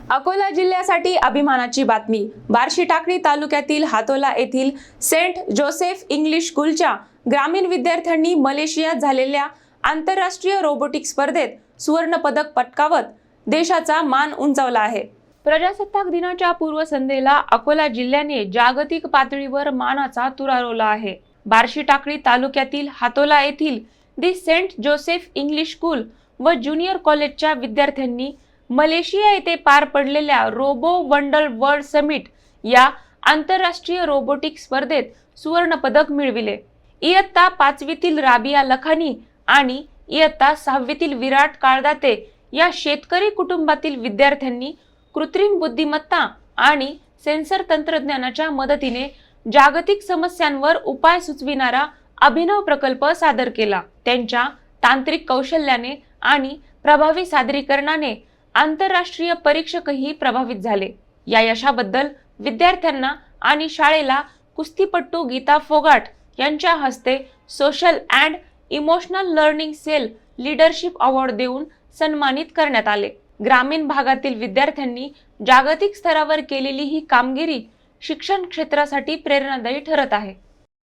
अकोला जिल्ह्यासाठी अभिमानाची बातमी। बार्शी टाकळी तालुक्यातील हातोला येथील सेंट जोसेफ इंग्लिश स्कूलच्या ग्रामीण विद्यार्थ्यांनी मलेशियात झालेल्या आंतरराष्ट्रीय रोबोटिक्स स्पर्धेत सुवर्ण पदक पटकावत देशाचा मान उंचावला आहे। प्रजासत्ताक दिनाच्या पूर्वसंध्येला अकोला जिल्ह्याने जागतिक पातळीवर मानाचा तुरा रोवला आहे। बार्शी टाकळी तालुक्यातील हातोला येथील दी सेंट जोसेफ इंग्लिश स्कूल व ज्युनियर कॉलेजच्या विद्यार्थ्यांनी मलेशिया येथे पार पडलेल्या रोबो वंडर वर्ल्ड समिट या आंतरराष्ट्रीय रोबोटिक्स स्पर्धेत सुवर्ण पदक मिळविले। इयत्ता 5वीतील राबिया लखानी आणि इयत्ता 6वीतील विराट काळदाते या शेतकरी कुटुंबातील विद्यार्थ्यांनी कृत्रिम बुद्धिमत्ता आणि सेन्सर तंत्रज्ञानाच्या मदतीने जागतिक समस्यांवर उपाय सुचविणारा अभिनव प्रकल्प सादर केला। त्यांच्या तांत्रिक कौशल्याने आणि प्रभावी सादरीकरणाने आंतरराष्ट्रीय परीक्षकही प्रभावित झाले। या यशाबद्दल विद्यार्थ्यांना आणि शाळेला कुस्तीपटू गीता फोगाट यांच्या हस्ते social and emotional learning cell leadership award देऊन सन्मानित करण्यात आले। ग्रामीण भागातील विद्यार्थ्यांनी जागतिक स्तरावर केलेली ही कामगिरी शिक्षण क्षेत्रासाठी प्रेरणादायी ठरत आहे।